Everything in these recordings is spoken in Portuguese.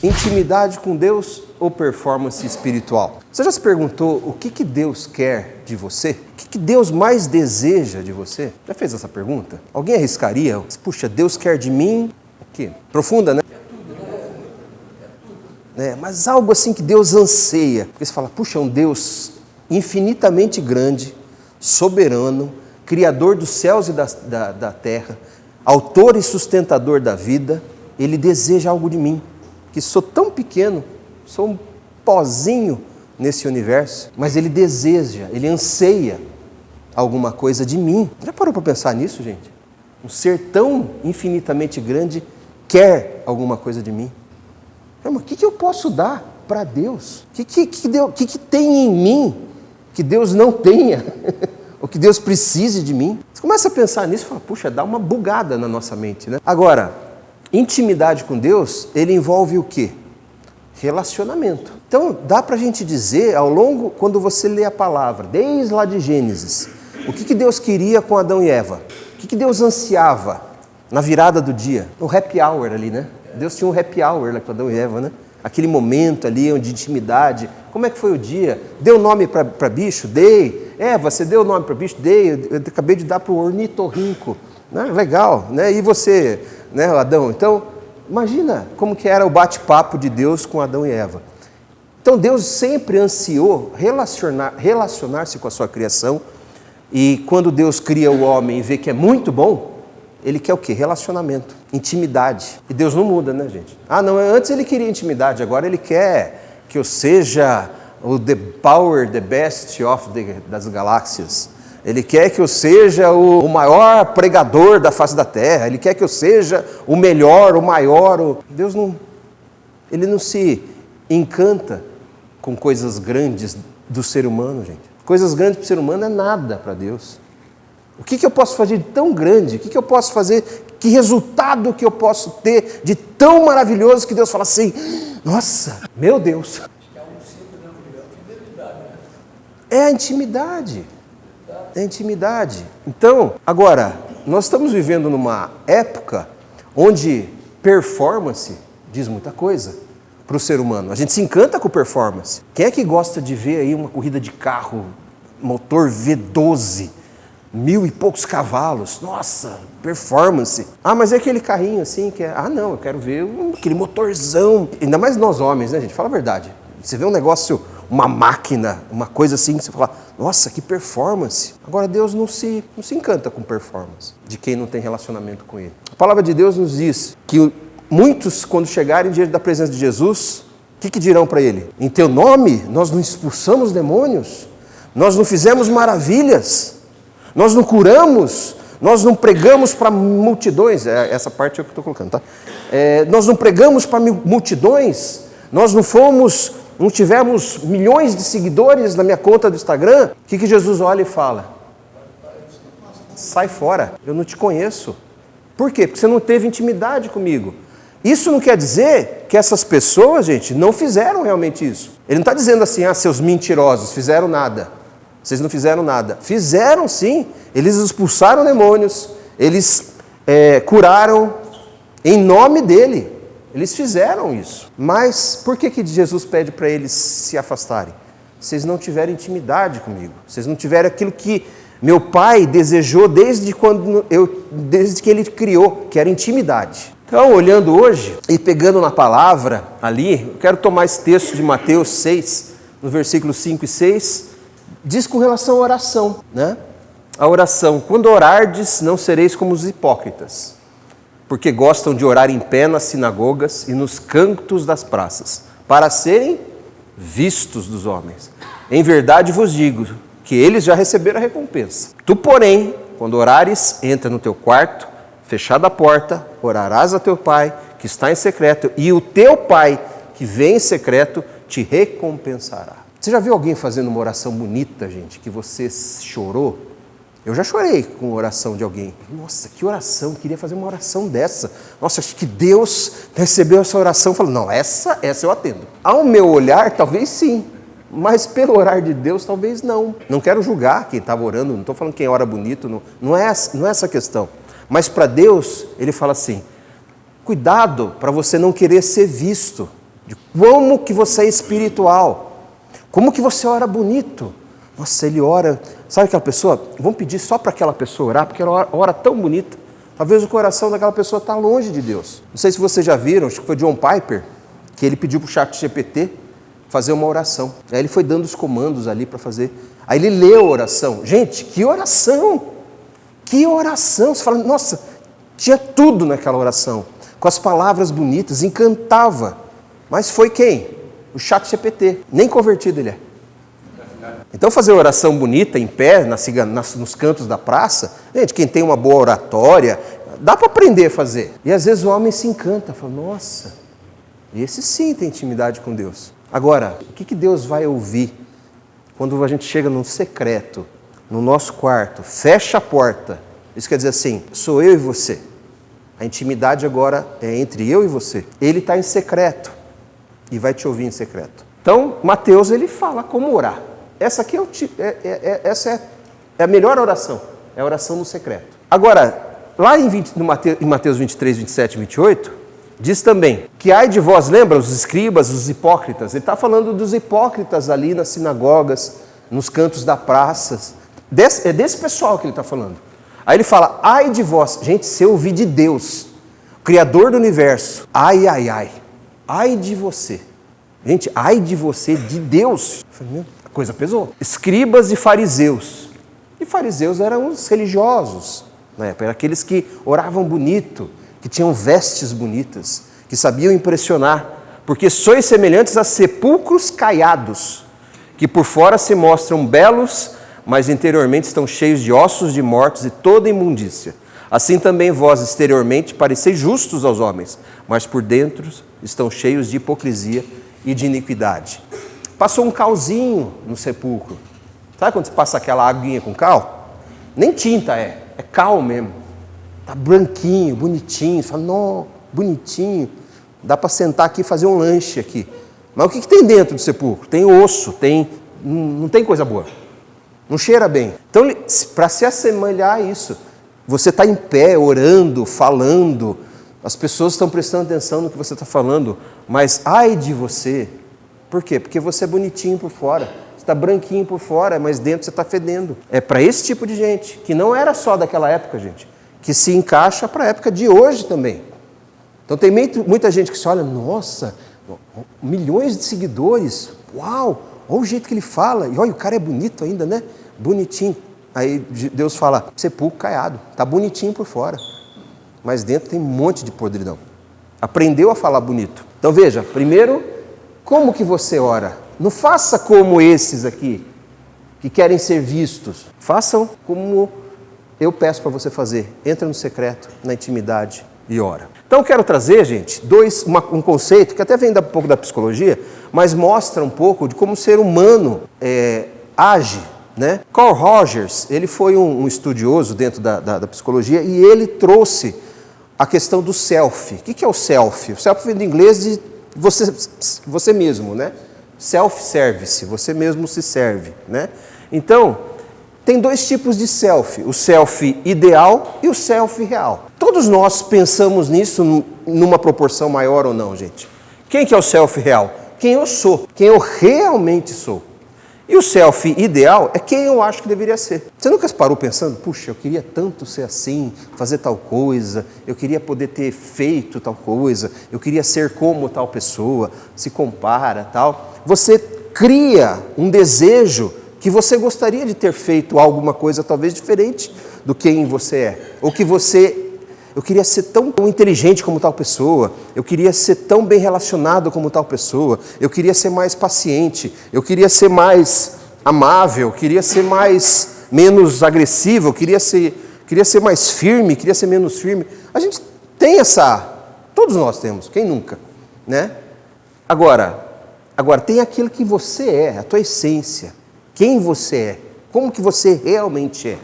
Intimidade com Deus ou performance espiritual? Você já se perguntou o que Deus quer de você? O que Deus mais deseja de você? Já fez essa pergunta? Alguém arriscaria? Puxa, Deus quer de mim o quê? Profunda, né? Mas algo assim que Deus anseia. Porque você fala, puxa, é um Deus infinitamente grande, soberano, criador dos céus e da terra, autor e sustentador da vida. Ele deseja algo de mim, que sou tão pequeno, sou um pozinho nesse universo, mas Ele deseja, Ele anseia alguma coisa de mim. Já parou para pensar nisso, gente? Um ser tão infinitamente grande quer alguma coisa de mim. Mas o que eu posso dar para Deus? O que tem em mim que Deus não tenha? Ou que Deus precise de mim? Você começa a pensar nisso e fala, puxa, dá uma bugada na nossa mente, né? Agora, intimidade com Deus, ele envolve o quê? Relacionamento. Então, dá para a gente dizer, ao longo, quando você lê a palavra, desde lá de Gênesis, o que Deus queria com Adão e Eva? O que Deus ansiava na virada do dia? O happy hour ali, né? Deus tinha um happy hour lá com Adão e Eva, né? Aquele momento ali de intimidade. Como é que foi o dia? Deu nome para bicho? Dei. Eva, você deu nome para bicho? Dei. Eu acabei de dar para o ornitorrinco. Né? Legal, né? E você, né, Adão? Então, imagina como que era o bate-papo de Deus com Adão e Eva. Então, Deus sempre ansiou relacionar-se com a sua criação. E quando Deus cria o homem e vê que é muito bom, Ele quer o quê? Relacionamento, intimidade. E Deus não muda, né, gente? Ah, não, antes Ele queria intimidade, agora Ele quer que eu seja o the power, the best das galáxias. Ele quer que eu seja o maior pregador da face da terra. Ele quer que eu seja o melhor, o maior. Deus não... Ele não se encanta com coisas grandes do ser humano, gente. Coisas grandes para o ser humano é nada para Deus. O que eu posso fazer de tão grande? O que eu posso fazer? Que resultado que eu posso ter de tão maravilhoso que Deus fala assim, nossa, meu Deus. É a intimidade. É a intimidade. Então, agora, nós estamos vivendo numa época onde performance diz muita coisa para o ser humano. A gente se encanta com performance. Quem é que gosta de ver aí uma corrida de carro, motor V12, 1000 e poucos cavalos? Nossa, performance. Ah, mas é aquele carrinho assim que é... Ah, não, eu quero ver aquele motorzão. Ainda mais nós homens, né, gente? Fala a verdade. Você vê um negócio, uma máquina, uma coisa assim, que você fala, nossa, que performance. Agora, Deus não se encanta com performance de quem não tem relacionamento com Ele. A palavra de Deus nos diz que muitos, quando chegarem diante da presença de Jesus, o que dirão para Ele? Em Teu nome, nós não expulsamos demônios, nós não fizemos maravilhas, nós não curamos, nós não pregamos para multidões, essa parte é o que eu estou colocando, tá? Nós não pregamos para multidões, nós não tivemos milhões de seguidores na minha conta do Instagram. O que Jesus olha e fala? Sai fora, eu não te conheço. Por quê? Porque você não teve intimidade comigo. Isso não quer dizer que essas pessoas, gente, não fizeram realmente isso. Ele não está dizendo assim, seus mentirosos, fizeram nada. Vocês não fizeram nada. Fizeram sim. Eles expulsaram demônios, eles curaram em nome dele. Eles fizeram isso. Mas por que Jesus pede para eles se afastarem? Vocês não tiveram intimidade comigo. Vocês não tiveram aquilo que meu Pai desejou desde que Ele criou, que era intimidade. Então, olhando hoje e pegando na palavra ali, eu quero tomar esse texto de Mateus 6, no versículos 5 e 6, diz com relação à oração, né? A oração, quando orardes, não sereis como os hipócritas, porque gostam de orar em pé nas sinagogas e nos cantos das praças, para serem vistos dos homens. Em verdade vos digo que eles já receberam a recompensa. Tu, porém, quando orares, entra no teu quarto, fechada a porta, orarás a teu Pai, que está em secreto, e o teu Pai, que vem em secreto, te recompensará. Você já viu alguém fazendo uma oração bonita, gente, que você chorou? Eu já chorei com a oração de alguém. Nossa, que oração, queria fazer uma oração dessa. Nossa, acho que Deus recebeu essa oração e falou, não, essa eu atendo. Ao meu olhar, talvez sim, mas pelo orar de Deus, talvez não. Não quero julgar quem estava orando, não estou falando quem ora bonito, não é essa a questão. Mas para Deus, Ele fala assim, cuidado para você não querer ser visto. de como que você é espiritual, como que você ora bonito. Nossa, ele ora, sabe aquela pessoa? Vamos pedir só para aquela pessoa orar, porque ela ora tão bonita. Talvez o coração daquela pessoa está longe de Deus. Não sei se vocês já viram, acho que foi John Piper, que ele pediu para o ChatGPT fazer uma oração. Aí ele foi dando os comandos ali para fazer. Aí ele leu a oração. Gente, que oração! Que oração! Você fala, nossa, tinha tudo naquela oração. Com as palavras bonitas, encantava. Mas foi quem? O ChatGPT. Nem convertido ele é. Então fazer oração bonita em pé, nos cantos da praça, gente, quem tem uma boa oratória, dá para aprender a fazer. E às vezes o homem se encanta, fala, nossa, esse sim tem intimidade com Deus. Agora, o que Deus vai ouvir quando a gente chega num secreto, no nosso quarto, fecha a porta? Isso quer dizer assim, sou eu e você. A intimidade agora é entre eu e você. Ele está em secreto e vai te ouvir em secreto. Então, Mateus, ele fala como orar. Essa aqui essa é a melhor oração, é a oração no secreto. Agora, lá em Mateus 23, 27 e 28, diz também que ai de vós, lembra os escribas, os hipócritas? Ele está falando dos hipócritas ali nas sinagogas, nos cantos da praça. É desse pessoal que ele está falando. Aí ele fala, ai de vós, gente, se eu ouvir de Deus, o Criador do universo, ai, ai, ai, ai de você. Gente, ai de você, de Deus. Eu falei, meu, a coisa pesou. Escribas e fariseus. E fariseus eram os religiosos, né? Eram aqueles que oravam bonito, que tinham vestes bonitas, que sabiam impressionar, porque sois semelhantes a sepulcros caiados, que por fora se mostram belos, mas interiormente estão cheios de ossos de mortos e toda imundícia. Assim também vós exteriormente pareceis justos aos homens, mas por dentro estão cheios de hipocrisia e de iniquidade. Passou um calzinho no sepulcro. Sabe quando você passa aquela aguinha com cal? Nem tinta é cal mesmo. Tá branquinho, bonitinho. Você fala, não, bonitinho. Dá para sentar aqui e fazer um lanche aqui. Mas o que tem dentro do sepulcro? Tem osso, não tem coisa boa. Não cheira bem. Então, para se assemelhar a isso, você está em pé, orando, falando, as pessoas estão prestando atenção no que você está falando, mas ai de você. Por quê? Porque você é bonitinho por fora, você está branquinho por fora, mas dentro você está fedendo. É para esse tipo de gente, que não era só daquela época, gente, que se encaixa para a época de hoje também. Então tem muita gente que se olha, nossa, milhões de seguidores, uau, olha o jeito que ele fala, e olha, o cara é bonito ainda, né? Bonitinho. Aí Deus fala, sepulcro caiado, está bonitinho por fora, mas dentro tem um monte de podridão. Aprendeu a falar bonito. Então veja, primeiro, como que você ora? Não faça como esses aqui, que querem ser vistos. Façam como eu peço para você fazer. Entra no secreto, na intimidade e ora. Então eu quero trazer, gente, um conceito que até vem um pouco da psicologia, mas mostra um pouco de como o ser humano age. Né? Carl Rogers, ele foi um estudioso dentro da psicologia e ele trouxe a questão do self. O que é o self? O self vem do inglês de você mesmo, né? Self-service, você mesmo se serve, né? Então, tem dois tipos de self, o self ideal e o self real. Todos nós pensamos nisso numa proporção maior ou não, gente. Quem que é o self real? Quem eu sou, quem eu realmente sou. E o self ideal é quem eu acho que deveria ser. Você nunca parou pensando, puxa, eu queria tanto ser assim, fazer tal coisa, eu queria poder ter feito tal coisa, eu queria ser como tal pessoa, se compara, tal. Você cria um desejo que você gostaria de ter feito alguma coisa talvez diferente do quem você é. Ou que eu queria ser tão inteligente como tal pessoa, eu queria ser tão bem relacionado como tal pessoa, eu queria ser mais paciente, eu queria ser mais amável, eu queria ser menos agressivo, eu queria ser mais firme, queria ser menos firme. A gente tem todos nós temos, quem nunca, né? Agora tem aquilo que você é, a tua essência, quem você é, como que você realmente é.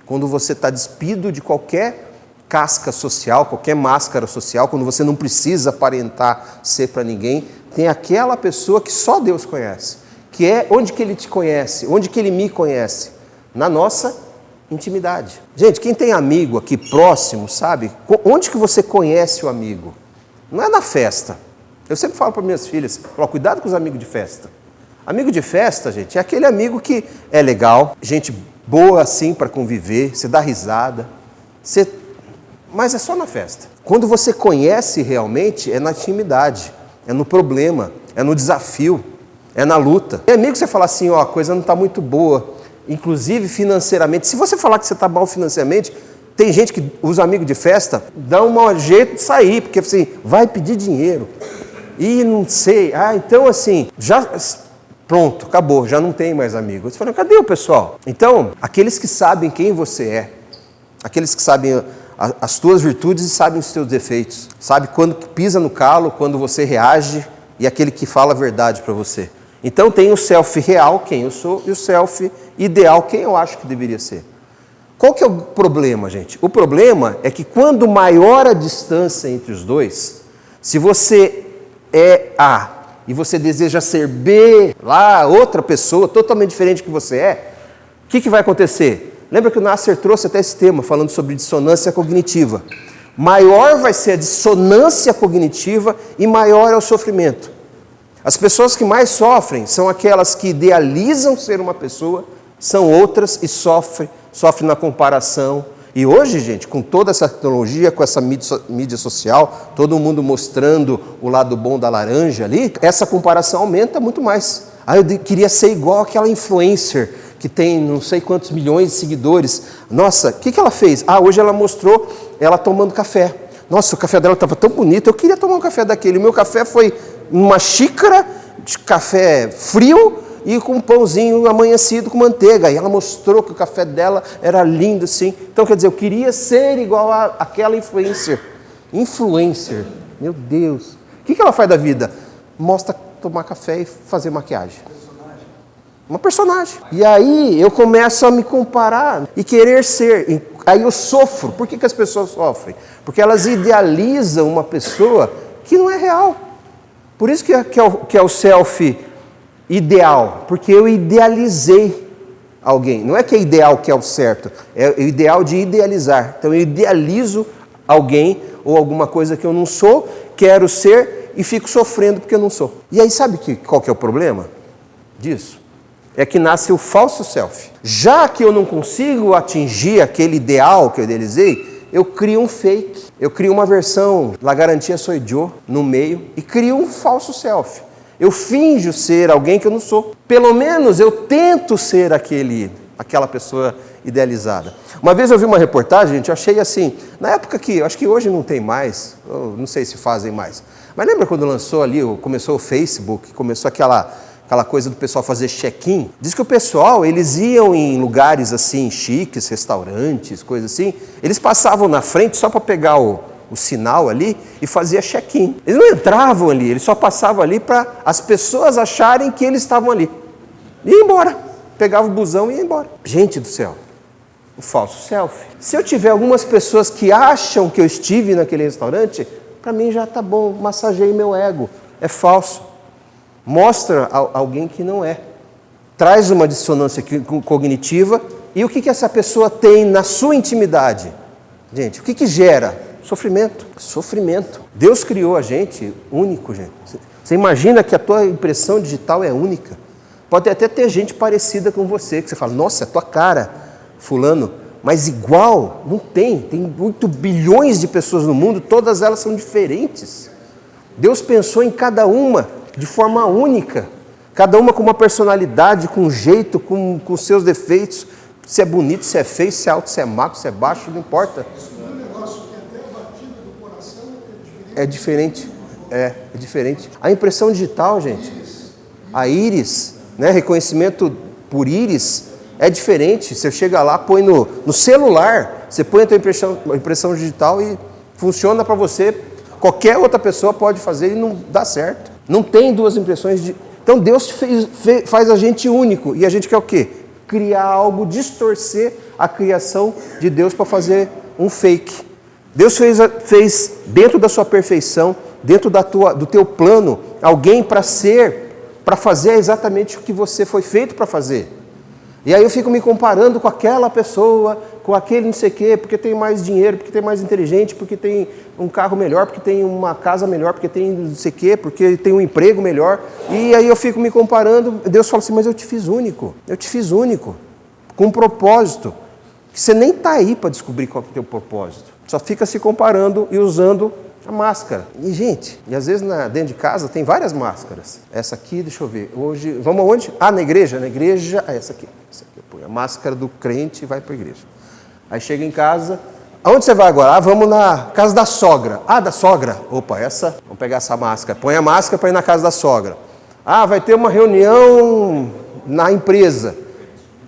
Quando você está despido de qualquer casca social, qualquer máscara social, quando você não precisa aparentar ser para ninguém, tem aquela pessoa que só Deus conhece, que é onde que Ele te conhece, onde que Ele me conhece, na nossa intimidade. Gente, quem tem amigo aqui próximo, sabe, onde que você conhece o amigo? Não é na festa, Eu sempre falo para minhas filhas, cuidado com os amigos de festa. Amigo de festa, gente, é aquele amigo que é legal, gente boa assim para conviver, você dá risada, mas é só na festa. Quando você conhece realmente, é na intimidade, é no problema, é no desafio, é na luta. Tem amigo que você fala assim, ó, a coisa não está muito boa, inclusive financeiramente. Se você falar que você está mal financeiramente, tem gente que, os amigos de festa, dão um jeito de sair, porque assim, vai pedir dinheiro. E não sei, então assim, já... Pronto, acabou, já não tem mais amigos. Você fala, cadê o pessoal? Então, aqueles que sabem quem você é, aqueles que sabem as tuas virtudes e sabem os teus defeitos, sabe quando pisa no calo, quando você reage, e aquele que fala a verdade para você. Então tem o self real, quem eu sou, e o self ideal, quem eu acho que deveria ser. Qual que é o problema, gente? O problema é que quando maior a distância entre os dois, se você é A, e você deseja ser B, lá, outra pessoa, totalmente diferente que você é, o que vai acontecer? Lembra que o Nasser trouxe até esse tema, falando sobre dissonância cognitiva. Maior vai ser a dissonância cognitiva e maior é o sofrimento. As pessoas que mais sofrem são aquelas que idealizam ser uma pessoa, são outras e sofrem na comparação. E hoje, gente, com toda essa tecnologia, com essa mídia social, todo mundo mostrando o lado bom da laranja ali, essa comparação aumenta muito mais. Eu queria ser igual aquela influencer que tem não sei quantos milhões de seguidores. Nossa, o que ela fez? Hoje ela mostrou ela tomando café. Nossa, o café dela estava tão bonito, eu queria tomar um café daquele. O meu café foi uma xícara de café frio e com um pãozinho amanhecido com manteiga. E ela mostrou que o café dela era lindo, assim. Então, quer dizer, eu queria ser igual àquela influencer. Influencer, meu Deus. O que ela faz da vida? Mostra tomar café e fazer maquiagem. Uma personagem. E aí eu começo a me comparar e querer ser. Aí eu sofro. Por que as pessoas sofrem? Porque elas idealizam uma pessoa que não é real. Por isso que é o self ideal, porque eu idealizei alguém. Não é que é ideal que é o certo, é o ideal de idealizar. Então eu idealizo alguém ou alguma coisa que eu não sou, quero ser e fico sofrendo porque eu não sou. E aí sabe qual que é o problema disso? É que nasce o falso self. Já que eu não consigo atingir aquele ideal que eu idealizei, eu crio um fake. Eu crio uma versão, la garantia sou eu, no meio, e crio um falso self. Eu finjo ser alguém que eu não sou. Pelo menos eu tento ser aquela pessoa idealizada. Uma vez eu vi uma reportagem, gente, eu achei assim, na época que, acho que hoje não tem mais, não sei se fazem mais, mas lembra quando lançou ali, começou o Facebook, começou aquela coisa do pessoal fazer check-in? Diz que o pessoal, eles iam em lugares assim, chiques, restaurantes, coisas assim, eles passavam na frente só para pegar o sinal ali e fazia check-in. Eles não entravam ali, eles só passavam ali para as pessoas acharem que eles estavam ali. E ia embora. Pegava o busão e ia embora. Gente do céu, o falso selfie. Se eu tiver algumas pessoas que acham que eu estive naquele restaurante, para mim já está bom, massageei meu ego. É falso. Mostra alguém que não é. Traz uma dissonância cognitiva. E o que essa pessoa tem na sua intimidade? Gente, o que gera? Sofrimento. Sofrimento. Deus criou a gente único, gente. Você imagina que a tua impressão digital é única. Pode até ter gente parecida com você, que você fala, nossa, é tua cara, fulano. Mas igual, não tem. Tem 8 bilhões de pessoas no mundo, todas elas são diferentes. Deus pensou em cada uma de forma única. Cada uma com uma personalidade, com um jeito, com seus defeitos. Se é bonito, se é feio, se é alto, se é magro, se é baixo, não importa. É diferente. É diferente. A impressão digital, gente, a íris, né, reconhecimento por íris, é diferente. Você chega lá, põe no celular, você põe a tua impressão digital e funciona para você. Qualquer outra pessoa pode fazer e não dá certo. Não tem duas impressões. Então Deus faz a gente único. E a gente quer o quê? Criar algo, distorcer a criação de Deus para fazer um fake. Deus fez dentro da sua perfeição, dentro do teu plano, alguém para fazer exatamente o que você foi feito para fazer. E aí eu fico me comparando com aquela pessoa, com aquele não sei o quê, porque tem mais dinheiro, porque tem mais inteligente, porque tem um carro melhor, porque tem uma casa melhor, porque tem não sei o quê, porque tem um emprego melhor. E aí eu fico me comparando, Deus fala assim, mas eu te fiz único, com um propósito, que você nem está aí para descobrir qual é o teu propósito. Só fica se comparando e usando a máscara. E, gente, às vezes dentro de casa tem várias máscaras. Essa aqui, deixa eu ver, hoje, vamos aonde? Na igreja, essa aqui. Põe a máscara do crente e vai para a igreja. Aí chega em casa, aonde você vai agora? Vamos na casa da sogra. Da sogra? Opa, vamos pegar essa máscara. Põe a máscara para ir na casa da sogra. Vai ter uma reunião na empresa.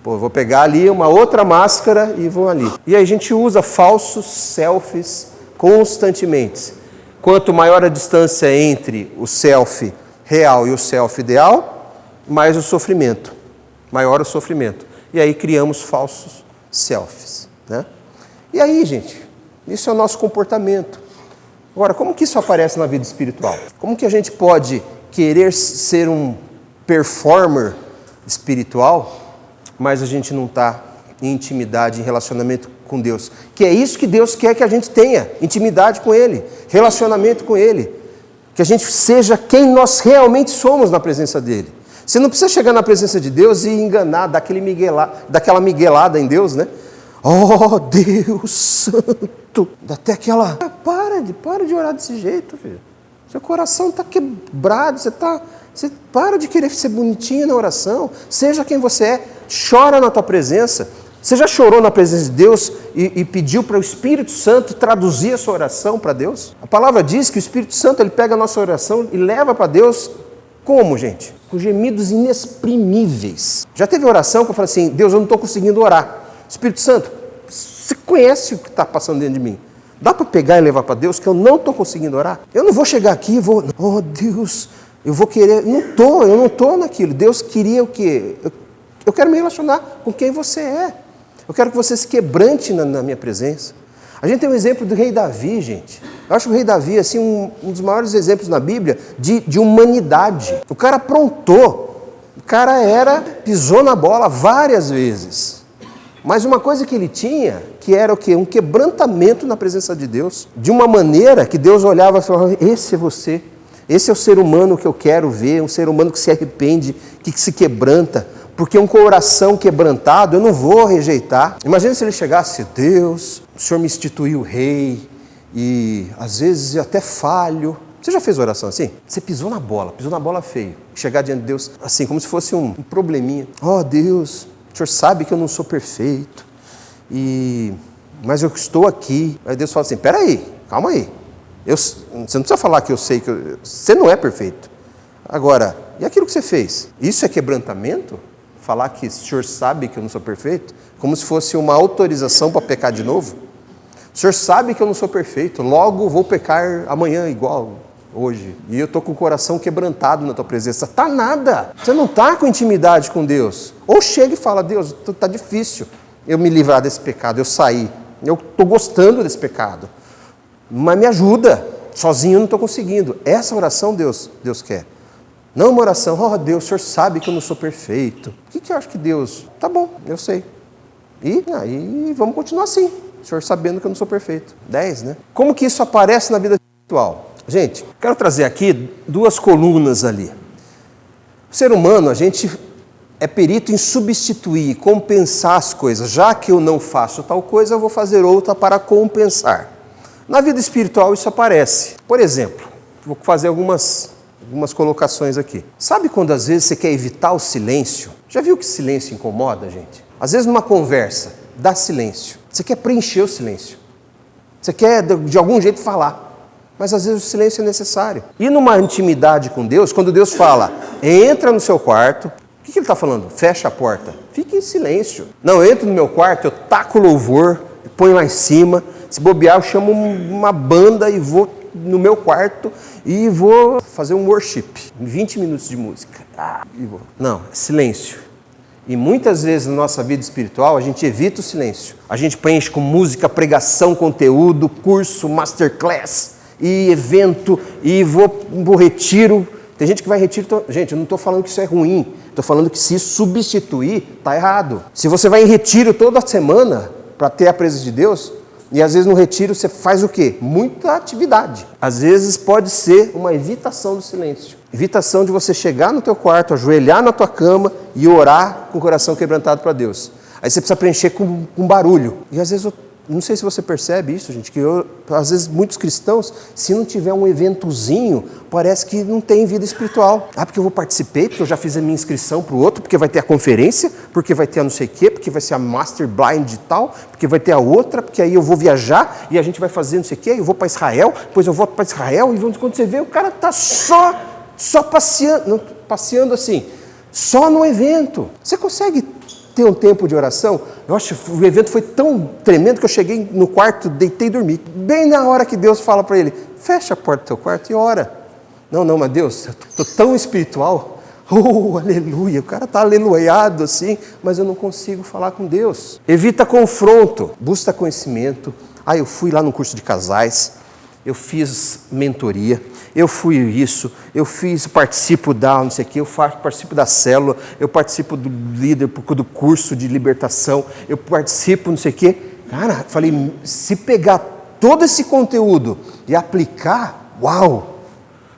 Vou pegar ali uma outra máscara e vou ali. E aí a gente usa falsos selfies constantemente. Quanto maior a distância entre o selfie real e o selfie ideal, mais o sofrimento. Maior o sofrimento. E aí criamos falsos selfies, né? E aí, gente, isso é o nosso comportamento. Agora, como que isso aparece na vida espiritual? Como que a gente pode querer ser um performer espiritual, mas a gente não está em intimidade, em relacionamento com Deus? Que é isso que Deus quer que a gente tenha, intimidade com Ele, relacionamento com Ele. Que a gente seja quem nós realmente somos na presença dEle. Você não precisa chegar na presença de Deus e enganar, daquela miguelada em Deus, né? Oh, Deus Santo! Dá até aquela... Para de orar desse jeito, filho. Seu coração está quebrado, você para de querer ser bonitinho na oração. Seja quem você é, chora na tua presença. Você já chorou na presença de Deus e pediu para o Espírito Santo traduzir a sua oração para Deus? A palavra diz que o Espírito Santo ele pega a nossa oração e leva para Deus como, gente? Com gemidos inexprimíveis. Já teve oração que eu falei assim, Deus, eu não estou conseguindo orar. Espírito Santo, você conhece o que está passando dentro de mim? Dá para pegar e levar para Deus que eu não estou conseguindo orar? Eu não vou chegar aqui e vou... Oh, Deus, eu vou querer... Eu não estou naquilo. Deus queria o quê? Eu quero me relacionar com quem você é. Eu quero que você se quebrante na minha presença. A gente tem um exemplo do rei Davi, gente. Eu acho o rei Davi assim, um dos maiores exemplos na Bíblia de humanidade. O cara aprontou. O cara pisou na bola várias vezes. Mas uma coisa que ele tinha, que era o quê? Um quebrantamento na presença de Deus. De uma maneira que Deus olhava e falava, esse é você. Esse é o ser humano que eu quero ver, um ser humano que se arrepende, que se quebranta. Porque um coração quebrantado eu não vou rejeitar. Imagina se ele chegasse, Deus, o Senhor me instituiu rei, e às vezes eu até falho. Você já fez oração assim? Você pisou na bola feio. Chegar diante de Deus assim, como se fosse um probleminha. Oh Deus, o Senhor sabe que eu não sou perfeito, mas eu estou aqui. Aí Deus fala assim, peraí, calma aí. Você não precisa falar que eu sei que você não é perfeito. Agora, e aquilo que você fez? Isso é quebrantamento? Falar que o Senhor sabe que eu não sou perfeito? Como se fosse uma autorização para pecar de novo? O Senhor sabe que eu não sou perfeito, logo vou pecar amanhã igual hoje. E eu estou com o coração quebrantado na tua presença. Tá nada. Você não está com intimidade com Deus. Ou chega e fala, Deus, está difícil eu me livrar desse pecado, eu sair. Eu estou gostando desse pecado. Mas me ajuda. Sozinho eu não estou conseguindo. Essa oração Deus quer. Não uma oração, oh Deus, o Senhor sabe que eu não sou perfeito. O que eu acho que Deus... Tá bom, eu sei. E vamos continuar assim. O Senhor sabendo que eu não sou perfeito. 10, né? Como que isso aparece na vida espiritual? Gente, quero trazer aqui 2 colunas ali. O ser humano, a gente é perito em substituir, compensar as coisas. Já que eu não faço tal coisa, eu vou fazer outra para compensar. Na vida espiritual isso aparece. Por exemplo, vou fazer algumas colocações aqui. Sabe quando às vezes você quer evitar o silêncio? Já viu que silêncio incomoda, gente? Às vezes numa conversa, dá silêncio. Você quer preencher o silêncio. Você quer de algum jeito falar. Mas às vezes o silêncio é necessário. E numa intimidade com Deus, quando Deus fala, entra no seu quarto, o que ele está falando? Fecha a porta. Fique em silêncio. Não, eu entro no meu quarto, eu taco louvor, ponho lá em cima. Se bobear, eu chamo uma banda e vou no meu quarto e vou fazer um worship. 20 minutos de música. Não, silêncio. E muitas vezes na nossa vida espiritual a gente evita o silêncio. A gente preenche com música, pregação, conteúdo, curso, masterclass e evento e vou retiro. Tem gente que vai retiro. Gente, eu não estou falando que isso é ruim, Estou falando que se substituir, está errado. Se você vai em retiro toda semana para ter a presença de Deus, e às vezes no retiro você faz o quê? Muita atividade. Às vezes pode ser uma evitação do silêncio. Evitação de você chegar no teu quarto, ajoelhar na tua cama e orar com o coração quebrantado para Deus. Aí você precisa preencher com barulho. E às vezes, não sei se você percebe isso, gente, que às vezes muitos cristãos, se não tiver um eventozinho, parece que não tem vida espiritual. Ah, porque eu participei, porque eu já fiz a minha inscrição para o outro, porque vai ter a conferência, porque vai ter a não sei o quê, porque vai ser a Master Blind e tal, porque vai ter a outra, porque aí eu vou viajar e a gente vai fazer não sei o quê, eu vou para Israel, depois eu volto para Israel, e quando você vê, o cara está só passeando assim, só no evento. Você consegue ter um tempo de oração? Eu acho que o evento foi tão tremendo que eu cheguei no quarto, deitei e dormi. Bem na hora que Deus fala para ele, fecha a porta do teu quarto e ora. Não, mas Deus, eu estou tão espiritual. Oh, aleluia, o cara está aleluiado assim, mas eu não consigo falar com Deus. Evita confronto, busca conhecimento. Eu fui lá no curso de casais, eu fiz mentoria, eu fui isso, participo da não sei o que, participo da célula, eu participo do líder do curso de libertação, eu participo não sei o que. Cara, falei, se pegar todo esse conteúdo e aplicar, uau!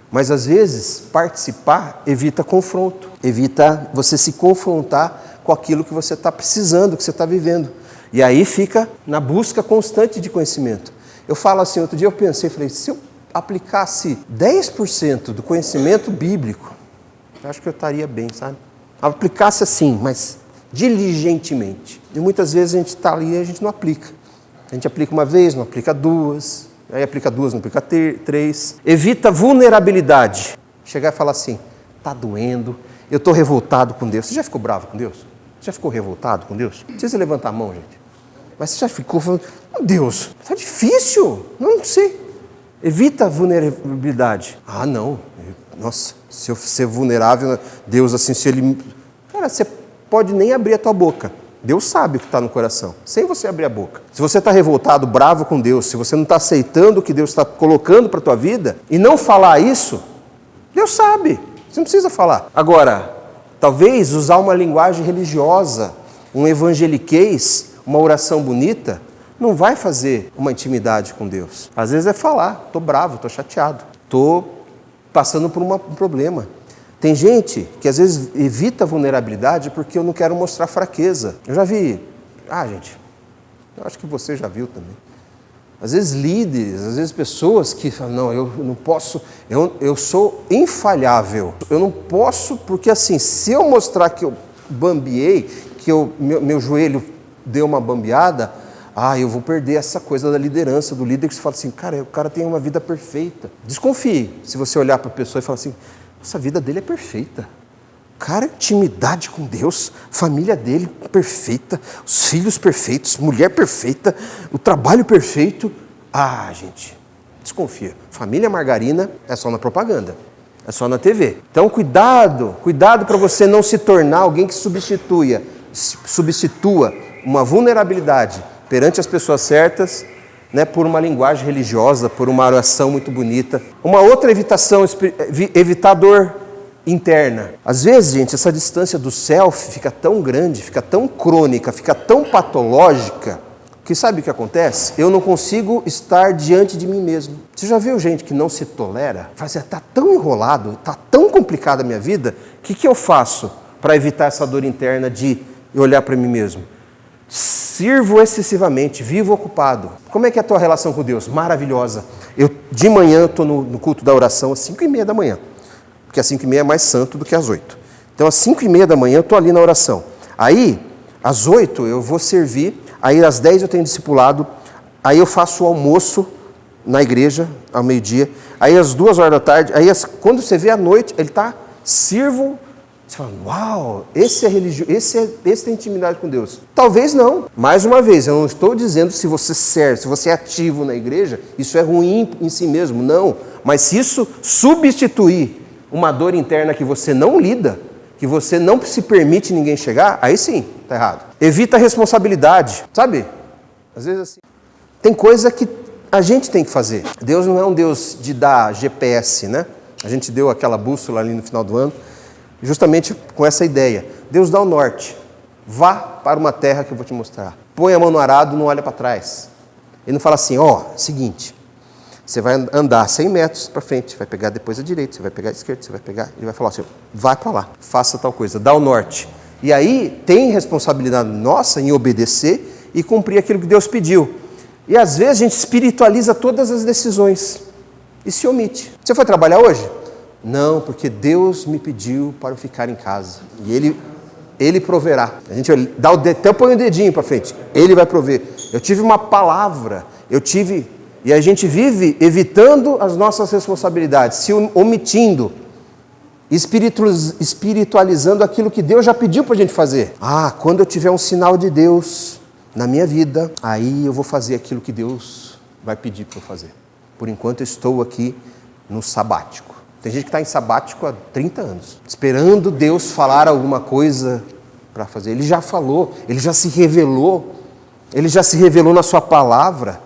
Mas às vezes participar evita confronto, evita você se confrontar com aquilo que você está precisando, que você está vivendo. E aí fica na busca constante de conhecimento. Eu falo assim, outro dia eu pensei, falei, se eu aplicasse 10% do conhecimento bíblico, eu acho que eu estaria bem, sabe? Aplicasse assim, mas diligentemente. E muitas vezes a gente está ali e a gente não aplica. A gente aplica uma vez, não aplica duas, aí aplica duas, não aplica três. Evita vulnerabilidade. Chegar e falar assim, está doendo, eu estou revoltado com Deus. Você já ficou bravo com Deus? Já ficou revoltado com Deus? Não precisa levantar a mão, gente. Mas você já ficou falando, Deus, está difícil, não sei. Evita a vulnerabilidade. Não, nossa, se eu ser vulnerável, Deus assim, se Ele... Cara, você pode nem abrir a tua boca. Deus sabe o que está no coração, sem você abrir a boca. Se você está revoltado, bravo com Deus, se você não está aceitando o que Deus está colocando para a tua vida, e não falar isso, Deus sabe, você não precisa falar. Agora, talvez usar uma linguagem religiosa, um evangeliquez, uma oração bonita, não vai fazer uma intimidade com Deus. Às vezes é falar, estou bravo, estou chateado, estou passando por um problema. Tem gente que às vezes evita a vulnerabilidade porque eu não quero mostrar fraqueza. Eu já vi, gente, eu acho que você já viu também. Às vezes líderes, às vezes pessoas que falam, não, eu não posso, eu sou infalhável. Eu não posso, porque assim, se eu mostrar que eu bambiei, que meu joelho deu uma bambeada, eu vou perder essa coisa da liderança, do líder que você fala assim, cara, o cara tem uma vida perfeita. Desconfie se você olhar para a pessoa e falar assim, essa vida dele é perfeita. Cara, intimidade com Deus, família dele perfeita, os filhos perfeitos, mulher perfeita, o trabalho perfeito. Gente, desconfia. Família margarina é só na propaganda, é só na TV. Então, cuidado para você não se tornar alguém que substitua uma vulnerabilidade perante as pessoas certas, né, por uma linguagem religiosa, por uma oração muito bonita. Uma outra evitar dor interna. Às vezes, gente, essa distância do self fica tão grande, fica tão crônica, fica tão patológica, que sabe o que acontece? Eu não consigo estar diante de mim mesmo. Você já viu gente que não se tolera? Fala assim, está tão enrolado, está tão complicada a minha vida, o que eu faço para evitar essa dor interna de olhar para mim mesmo? Sirvo excessivamente, vivo ocupado. Como é que é a tua relação com Deus? Maravilhosa. De manhã eu estou no culto da oração às 5h30 da manhã, porque às 5h30 é mais santo do que às 8. Então às 5h30 da manhã eu estou ali na oração. Aí, às 8 eu vou servir, aí às 10 eu tenho discipulado, aí eu faço o almoço na igreja, ao meio-dia, aí às 2 horas da tarde, aí quando você vê à noite, ele está, sirvo. Você fala, uau, esse é religioso, esse tem intimidade com Deus. Talvez não. Mais uma vez, eu não estou dizendo se você serve, se você é ativo na igreja, isso é ruim em si mesmo, não. Mas se isso substituir uma dor interna que você não lida, que você não se permite ninguém chegar, aí sim, está errado. Evita a responsabilidade, sabe? Às vezes assim, tem coisa que a gente tem que fazer. Deus não é um Deus de dar GPS, né? A gente deu aquela bússola ali no final do ano. justamente com essa ideia. Deus dá o norte. Vá para uma terra que eu vou te mostrar. Põe a mão no arado, não olha para trás. Ele não fala assim, seguinte, você vai andar 100 metros para frente, você vai pegar depois a direita, você vai pegar a esquerda, você vai pegar... Ele vai falar assim, vai para lá, faça tal coisa, dá o norte. E aí tem responsabilidade nossa em obedecer e cumprir aquilo que Deus pediu. E às vezes a gente espiritualiza todas as decisões e se omite. Você foi trabalhar hoje? Não, porque Deus me pediu para eu ficar em casa. E Ele proverá. A gente dá até põe o dedinho para frente. Ele vai prover. Eu tive uma palavra, e a gente vive evitando as nossas responsabilidades, se omitindo, espiritualizando aquilo que Deus já pediu para a gente fazer. Quando eu tiver um sinal de Deus na minha vida, aí eu vou fazer aquilo que Deus vai pedir para eu fazer. Por enquanto eu estou aqui no sabático. Tem gente que está em sabático há 30 anos, esperando Deus falar alguma coisa para fazer. Ele já falou, Ele já se revelou na sua palavra,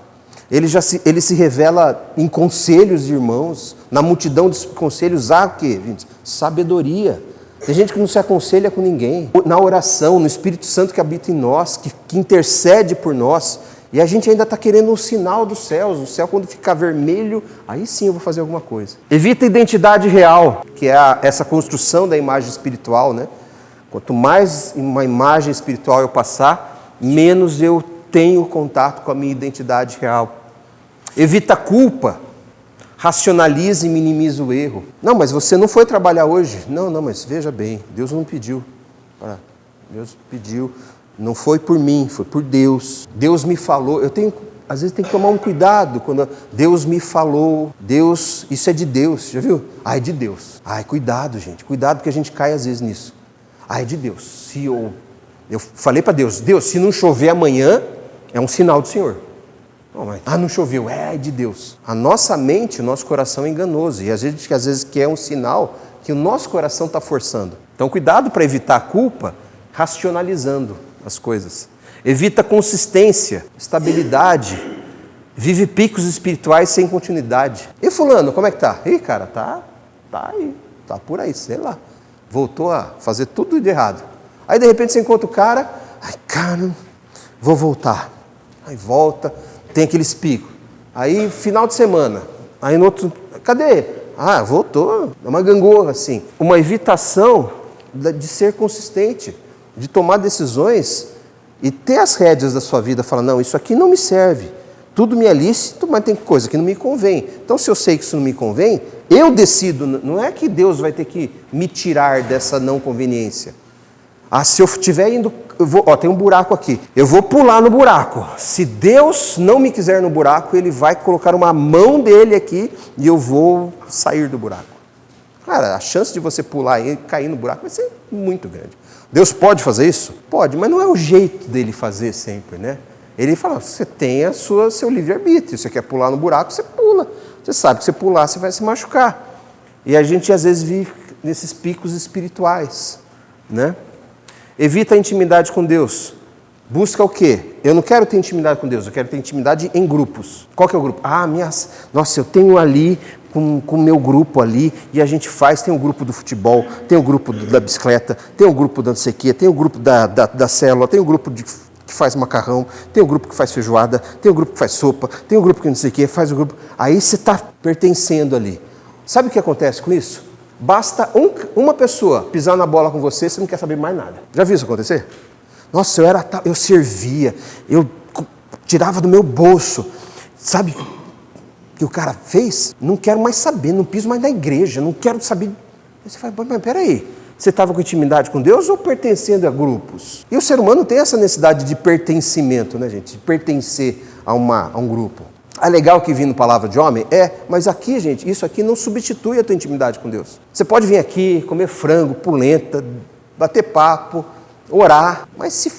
Ele se revela em conselhos de irmãos, na multidão dos conselhos há o quê? Sabedoria. Tem gente que não se aconselha com ninguém. Na oração, no Espírito Santo que habita em nós, que intercede por nós, e a gente ainda está querendo um sinal dos céus. O céu, quando ficar vermelho, aí sim eu vou fazer alguma coisa. Evita a identidade real, que é essa construção da imagem espiritual, né? Quanto mais uma imagem espiritual eu passar, menos eu tenho contato com a minha identidade real. Evita a culpa. Racionaliza e minimiza o erro. Não, mas você não foi trabalhar hoje. Não, mas veja bem, Deus não pediu. Deus pediu, não foi por mim, foi por Deus. Deus me falou. Às vezes tem que tomar um cuidado quando Deus me falou. Deus, isso é de Deus, já viu? É de Deus. Cuidado, gente. Cuidado que a gente cai às vezes nisso. É de Deus. Se eu falei para Deus, se não chover amanhã, é um sinal do Senhor. Não choveu, é de Deus. A nossa mente, o nosso coração é enganoso. E a gente às vezes quer um sinal que o nosso coração está forçando. Então cuidado para evitar a culpa, racionalizando as coisas. Evita consistência, estabilidade. Vive picos espirituais sem continuidade. E fulano, como é que tá? Cara, tá aí, tá por aí, sei lá. Voltou a fazer tudo de errado. Aí de repente você encontra o cara, cara, vou voltar. Aí volta, tem aqueles picos. Aí final de semana, aí no outro, cadê? Voltou, é uma gangorra assim. Uma evitação de ser consistente, de tomar decisões e ter as rédeas da sua vida, falar, não, isso aqui não me serve. Tudo me é lícito, mas tem coisa que não me convém. Então se eu sei que isso não me convém, eu decido, não é que Deus vai ter que me tirar dessa não conveniência. Se eu estiver indo, tem um buraco aqui, eu vou pular no buraco. Se Deus não me quiser no buraco, Ele vai colocar uma mão dele aqui e eu vou sair do buraco. Cara, a chance de você pular e cair no buraco vai ser muito grande. Deus pode fazer isso? Pode, mas não é o jeito dele fazer sempre, né? Ele fala, você tem seu livre-arbítrio, você quer pular no buraco, você pula. Você sabe que se pular, você vai se machucar. E a gente às vezes vive nesses picos espirituais, né? Evita a intimidade com Deus. Busca o quê? Eu não quero ter intimidade com Deus, eu quero ter intimidade em grupos. Qual que é o grupo? Nossa, eu tenho ali, com o meu grupo ali, e a gente tem o grupo do futebol, tem o grupo da bicicleta, tem o grupo da não sei o quê, tem o grupo da célula, tem o grupo que faz macarrão, tem o grupo que faz feijoada, tem o grupo que faz sopa, tem o grupo que não sei o quê, faz o grupo... Aí você está pertencendo ali. Sabe o que acontece com isso? Basta uma pessoa pisar na bola com você, você não quer saber mais nada. Já viu isso acontecer? Nossa, eu servia, eu tirava do meu bolso. Sabe o que o cara fez? Não quero mais saber, não piso mais na igreja, não quero saber. Aí você fala, mas peraí, você estava com intimidade com Deus ou pertencendo a grupos? E o ser humano tem essa necessidade de pertencimento, né, gente? De pertencer a um grupo. É legal que vindo palavra de homem? Mas aqui, gente, isso aqui não substitui a tua intimidade com Deus. Você pode vir aqui, comer frango, polenta, bater papo, orar, mas se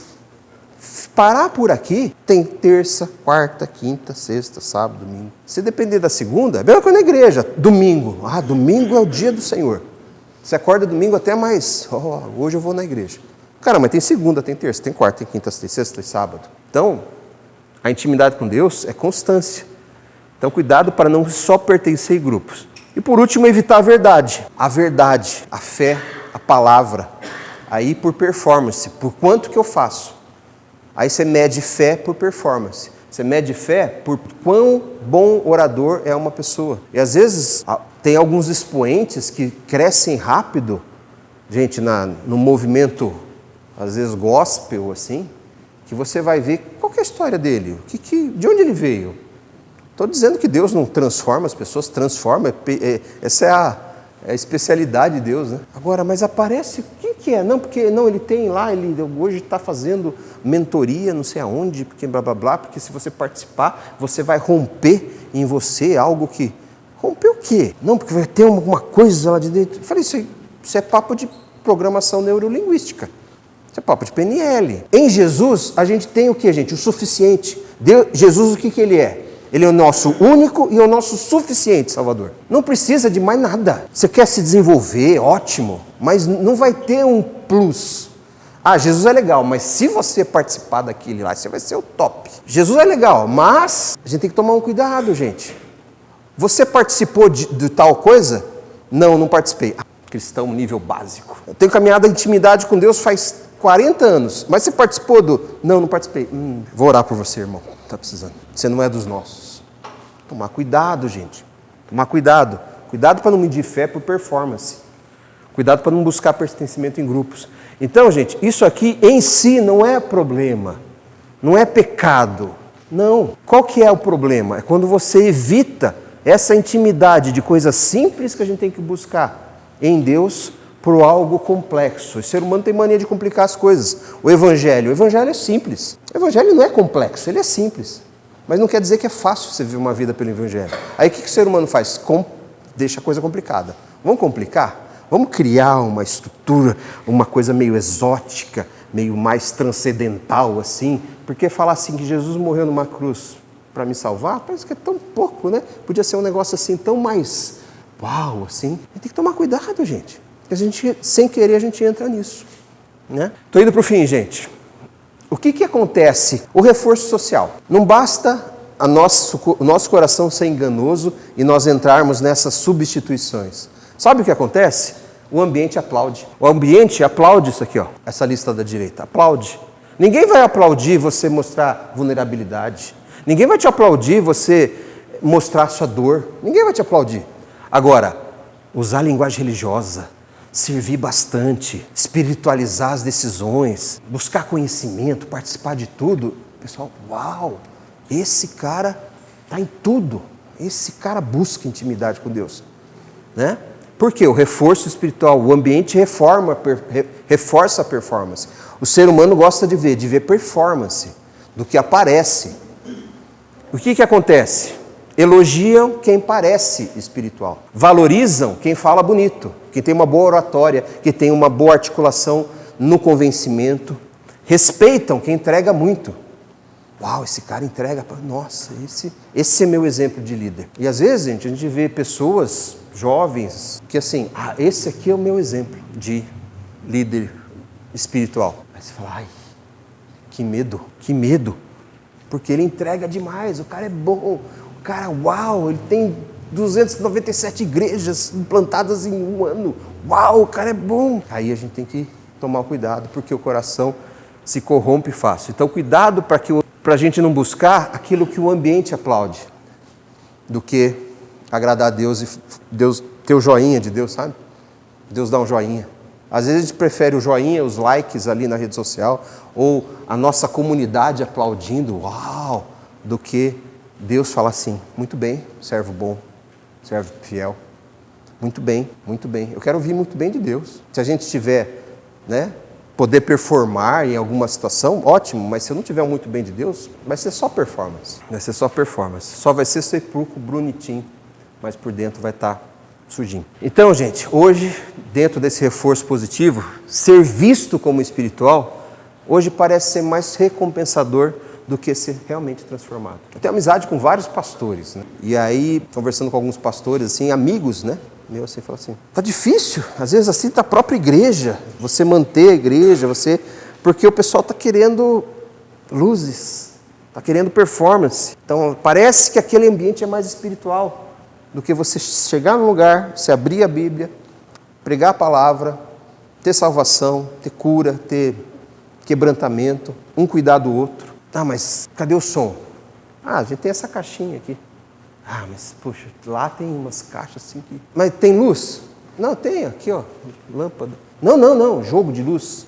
parar por aqui, tem terça, quarta, quinta, sexta, sábado, domingo. Se depender da segunda, é a mesma coisa na igreja. Domingo, domingo é o dia do Senhor. Você acorda domingo até mais, hoje eu vou na igreja. Cara, mas tem segunda, tem terça, tem quarta, tem quinta, tem sexta, tem sábado. Então, a intimidade com Deus é constância. Então, cuidado para não só pertencer em grupos. E por último, evitar a verdade. A verdade, a fé a palavra. Aí por performance, por quanto que eu faço. Aí você mede fé por performance. Você mede fé por quão bom orador é uma pessoa. E às vezes tem alguns expoentes que crescem rápido, gente, no movimento, às vezes gospel, assim, que você vai ver qual que é a história dele, de onde ele veio. Estou dizendo que Deus não transforma as pessoas, transforma, essa é a especialidade de Deus, né? Agora, mas aparece, quem que é? Não, porque não, ele tem lá, ele hoje está fazendo mentoria, não sei aonde, porque blá blá blá, porque se você participar, você vai romper em você algo que... Romper o quê? Não, porque vai ter alguma coisa lá de dentro. Eu falei, isso é papo de programação neurolinguística. Isso é papo de PNL. Em Jesus, a gente tem o quê, gente? O suficiente. Jesus, o que ele é? Ele é o nosso único e o nosso suficiente Salvador. Não precisa de mais nada. Você quer se desenvolver, ótimo, mas não vai ter um plus. Jesus é legal, mas se você participar daquele lá, você vai ser o top. Jesus é legal, mas a gente tem que tomar um cuidado, gente. Você participou de tal coisa? Não participei. Cristão nível básico. Eu tenho caminhado a intimidade com Deus faz 40 anos, mas você participou não participei. Vou orar por você, irmão. Está precisando. Você não é dos nossos. Tomar cuidado, gente. Tomar cuidado. Cuidado para não medir fé por performance. Cuidado para não buscar pertencimento em grupos. Então, gente, isso aqui em si não é problema. Não é pecado. Não. Qual que é o problema? É quando você evita essa intimidade de coisas simples que a gente tem que buscar em Deus por algo complexo. O ser humano tem mania de complicar as coisas. O Evangelho é simples. O Evangelho não é complexo, ele é simples. Mas não quer dizer que é fácil você viver uma vida pelo Evangelho. Aí o que o ser humano faz? Deixa a coisa complicada. Vamos complicar? Vamos criar uma estrutura, uma coisa meio exótica, meio mais transcendental assim. Porque falar assim que Jesus morreu numa cruz para me salvar, parece que é tão pouco, né? Podia ser um negócio assim tão mais uau, assim. A gente tem que tomar cuidado, gente. Porque a gente, sem querer, a gente entra nisso. Né? Estou indo para o fim, gente. O que acontece? O reforço social. Não basta o nosso coração ser enganoso e nós entrarmos nessas substituições. Sabe o que acontece? O ambiente aplaude. O ambiente aplaude isso aqui, ó, essa lista da direita. Aplaude. Ninguém vai aplaudir você mostrar vulnerabilidade. Ninguém vai te aplaudir você mostrar sua dor. Ninguém vai te aplaudir. Agora, usar a linguagem religiosa, servir bastante, espiritualizar as decisões, buscar conhecimento, participar de tudo. Pessoal, uau, esse cara está em tudo. Esse cara busca intimidade com Deus. Né? Por quê? O reforço espiritual, o ambiente reforça a performance. O ser humano gosta de ver performance, do que aparece. O que acontece? Elogiam quem parece espiritual. Valorizam quem fala bonito, quem tem uma boa oratória, que tem uma boa articulação no convencimento. Respeitam quem entrega muito. Uau, esse cara entrega. Nossa, esse é meu exemplo de líder. E às vezes, gente, a gente vê pessoas jovens que assim, esse aqui é o meu exemplo de líder espiritual. Aí você fala, que medo. Porque ele entrega demais, o cara é bom. O cara, uau, ele tem 297 igrejas implantadas em um ano. Uau, o cara é bom. Aí a gente tem que tomar cuidado, porque o coração se corrompe fácil. Então, cuidado para a gente não buscar aquilo que o ambiente aplaude, do que agradar a Deus e Deus ter o joinha de Deus, sabe? Deus dá um joinha. Às vezes a gente prefere o joinha, os likes ali na rede social, ou a nossa comunidade aplaudindo, uau, do que Deus fala assim, muito bem, servo bom, servo fiel, muito bem, eu quero ouvir muito bem de Deus. Se a gente tiver, né, poder performar em alguma situação, ótimo, mas se eu não tiver muito bem de Deus, vai ser só performance, só vai ser sepulcro bonitinho, mas por dentro vai estar sujinho. Então, gente, hoje, dentro desse reforço positivo, ser visto como espiritual, hoje parece ser mais recompensador do que ser realmente transformado. Eu tenho amizade com vários pastores, né? E aí, conversando com alguns pastores, assim, amigos, né? Meu, assim, fala assim, tá difícil, às vezes assim, da própria igreja, você manter a igreja, porque o pessoal tá querendo luzes, tá querendo performance. Então, parece que aquele ambiente é mais espiritual do que você chegar num lugar, se abrir a Bíblia, pregar a palavra ter salvação, ter cura, ter quebrantamento, um cuidar do outro. Ah, mas cadê o som? Ah, a gente tem essa caixinha aqui. Ah, mas poxa, lá tem umas caixas assim que... Mas tem luz? Não, tem aqui, ó, lâmpada. Não, jogo de luz.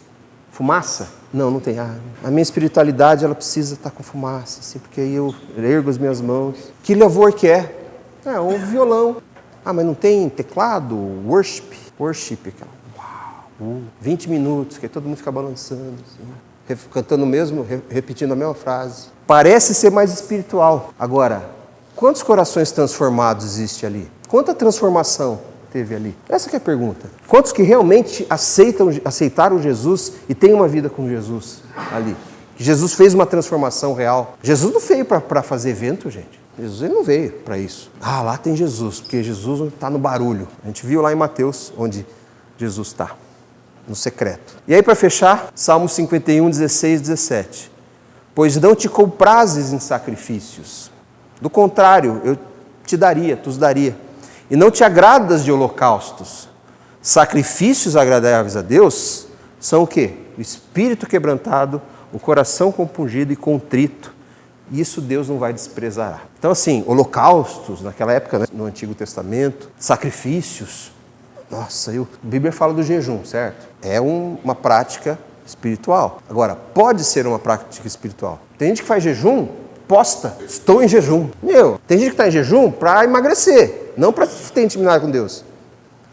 Fumaça? Não tem. Ah, a minha espiritualidade, ela precisa estar com fumaça, assim, porque aí eu ergo as minhas mãos. Que louvor que é? Ah, um violão. Ah, mas não tem teclado? Worship, aquela. Uau! 20 minutos, que aí todo mundo fica balançando, assim, cantando o mesmo, repetindo a mesma frase. Parece ser mais espiritual. Agora, quantos corações transformados existe ali? Quanta transformação teve ali? Essa que é a pergunta. Quantos que realmente aceitaram Jesus e têm uma vida com Jesus ali? Que Jesus fez uma transformação real. Jesus não veio para fazer evento, gente. Jesus ele não veio para isso. Ah, lá tem Jesus, porque Jesus está no barulho. A gente viu lá em Mateus, onde Jesus está, no secreto. E aí, para fechar, Salmo 51, 16, 17. Pois não te comprases em sacrifícios. Do contrário, eu te daria, tu os daria. E não te agradas de holocaustos. Sacrifícios agradáveis a Deus são o quê? O espírito quebrantado, o coração compungido e contrito. Isso Deus não vai desprezar. Então, assim, holocaustos, naquela época, né, no Antigo Testamento, sacrifícios. Nossa, a Bíblia fala do jejum, certo? É uma prática espiritual. Agora, pode ser uma prática espiritual. Tem gente que faz jejum, posta, estou em jejum. Tem gente que está em jejum para emagrecer, não para ter intimidade com Deus.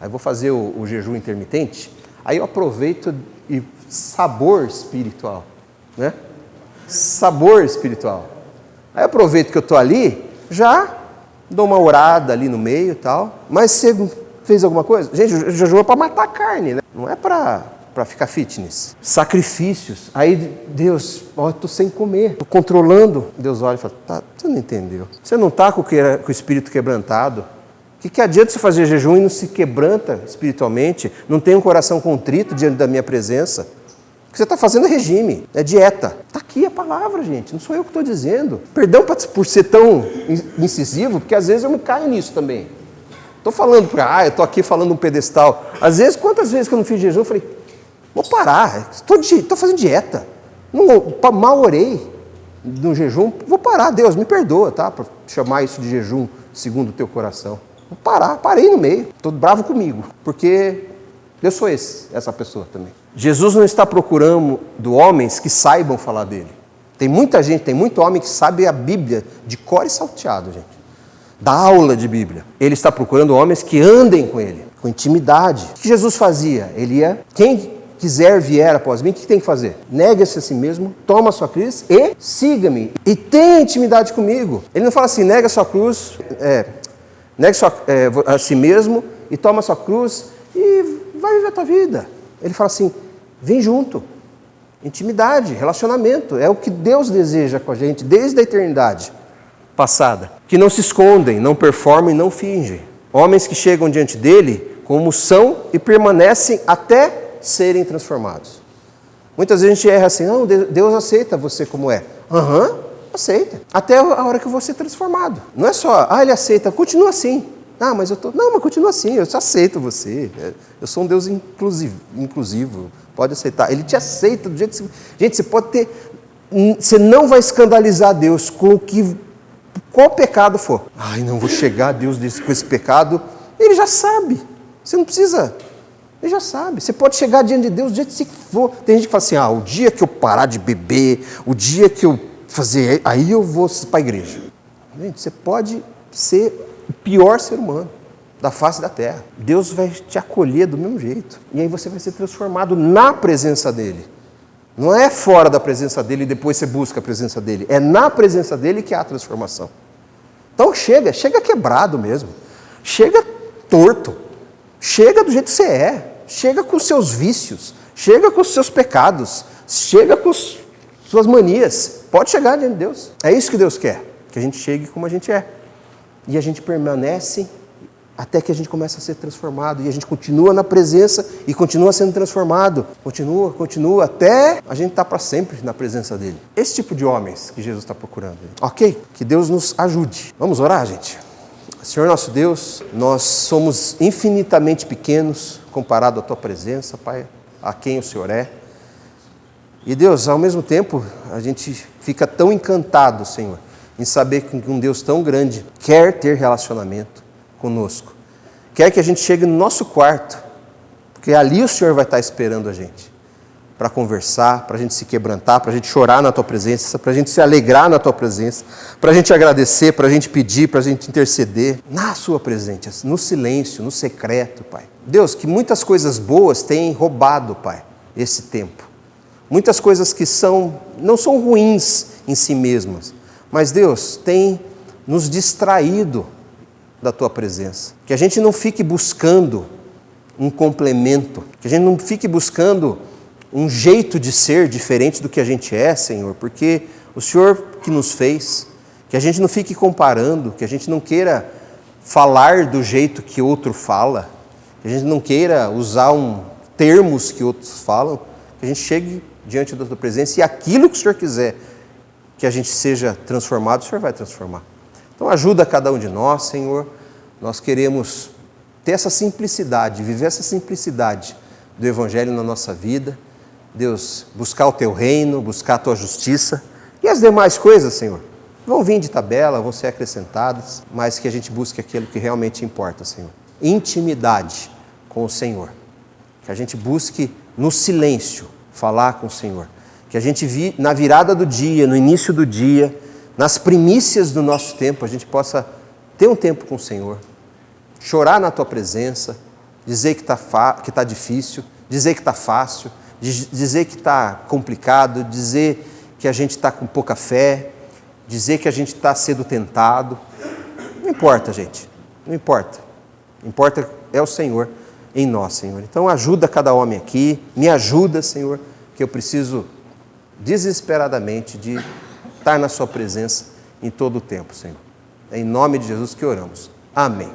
Aí eu vou fazer o jejum intermitente, aí eu aproveito e sabor espiritual, né? Sabor espiritual. Aí eu aproveito que eu estou ali, já dou uma orada ali no meio e tal, mas você fez alguma coisa? Gente, o jejum é para matar a carne, né? Não é para ficar fitness. Sacrifícios. Aí Deus, ó, estou sem comer, estou controlando. Deus olha e fala, tá, você não entendeu. Você não está com o espírito quebrantado. O que adianta você fazer jejum e não se quebranta espiritualmente? Não tem um coração contrito diante da minha presença? O que você está fazendo é regime, é dieta. Está aqui a palavra, gente, não sou eu que estou dizendo. Perdão por ser tão incisivo, porque às vezes eu me caio nisso também. Estou falando eu estou aqui falando um pedestal. Às vezes, quantas vezes que eu não fiz jejum, eu falei, vou parar, estou fazendo dieta. Mal orei no jejum, vou parar, Deus me perdoa, tá? Para chamar isso de jejum segundo o teu coração. Vou parar, parei no meio, estou bravo comigo, porque eu sou essa pessoa também. Jesus não está procurando homens que saibam falar dele. Tem muita gente, tem muito homem que sabe a Bíblia de cor e salteado, gente. Da aula de Bíblia. Ele está procurando homens que andem com ele, com intimidade. O que Jesus fazia? Ele ia, quem quiser vier após mim, o que tem que fazer? Nega-se a si mesmo, toma a sua cruz e siga-me. E tenha intimidade comigo. Ele não fala assim, nega a sua cruz, nega a si mesmo e toma a sua cruz e vai viver a tua vida. Ele fala assim, vem junto. Intimidade, relacionamento, é o que Deus deseja com a gente desde a eternidade passada. Que não se escondem, não performam e não fingem. Homens que chegam diante dele como são e permanecem até serem transformados. Muitas vezes a gente erra assim, não, Deus aceita você como é. Aceita. Até a hora que eu vou ser transformado. Não é só, ele aceita, continua assim. Mas continua assim, eu aceito você. Eu sou um Deus inclusivo, pode aceitar. Ele te aceita do jeito que você... Gente, você pode ter... Você não vai escandalizar Deus com qual pecado for. Não vou chegar a Deus com esse pecado. Ele já sabe. Você não precisa... Ele já sabe. Você pode chegar diante de Deus do jeito que for. Tem gente que fala assim, o dia que eu parar de beber, o dia que eu fazer... Aí eu vou para a igreja. Gente, você pode ser o pior ser humano da face da terra. Deus vai te acolher do mesmo jeito. E aí você vai ser transformado na presença dele. Não é fora da presença dele e depois você busca a presença dele. É na presença dele que há a transformação. Então chega quebrado mesmo. Chega torto. Chega do jeito que você é. Chega com os seus vícios. Chega com os seus pecados. Chega com suas manias. Pode chegar diante de Deus. É isso que Deus quer. Que a gente chegue como a gente é. E a gente permanece até que a gente começa a ser transformado. E a gente continua na presença e continua sendo transformado. Continua até a gente estar para sempre na presença dele. Esse tipo de homens que Jesus está procurando. Ok? Que Deus nos ajude. Vamos orar, gente? Senhor nosso Deus, nós somos infinitamente pequenos comparado à tua presença, Pai. a quem o Senhor é. E Deus, ao mesmo tempo, a gente fica tão encantado, Senhor, em saber que um Deus tão grande quer ter relacionamento conosco. Quer que a gente chegue no nosso quarto, porque ali o Senhor vai estar esperando a gente, para conversar, para a gente se quebrantar, para a gente chorar na Tua presença, para a gente se alegrar na Tua presença, para a gente agradecer, para a gente pedir, para a gente interceder na Sua presença, no silêncio, no secreto, Pai. Deus, que muitas coisas boas têm roubado, Pai, esse tempo. Muitas coisas que não são ruins em si mesmas, mas Deus tem nos distraído da Tua presença. Que a gente não fique buscando um complemento, que a gente não fique buscando um jeito de ser diferente do que a gente é, Senhor, porque o Senhor que nos fez, que a gente não fique comparando, que a gente não queira falar do jeito que outro fala, que a gente não queira usar termos que outros falam, que a gente chegue diante da Tua presença e aquilo que o Senhor quiser que a gente seja transformado, o Senhor vai transformar. Então ajuda cada um de nós, Senhor, nós queremos ter essa simplicidade, viver essa simplicidade do Evangelho na nossa vida. Deus, buscar o Teu reino, buscar a Tua justiça e as demais coisas, Senhor, vão vir de tabela, vão ser acrescentadas, mas que a gente busque aquilo que realmente importa, Senhor. Intimidade com o Senhor, que a gente busque no silêncio falar com o Senhor, que a gente na virada do dia, no início do dia, nas primícias do nosso tempo, a gente possa ter um tempo com o Senhor, chorar na Tua presença, dizer que está difícil, dizer que está fácil, dizer que está complicado, dizer que a gente está com pouca fé, dizer que a gente está sendo tentado. Não importa, gente, não importa. Importa é o Senhor em nós, Senhor. Então ajuda cada homem aqui, me ajuda, Senhor, que eu preciso desesperadamente de estar na Sua presença em todo o tempo, Senhor. É em nome de Jesus que oramos. Amém.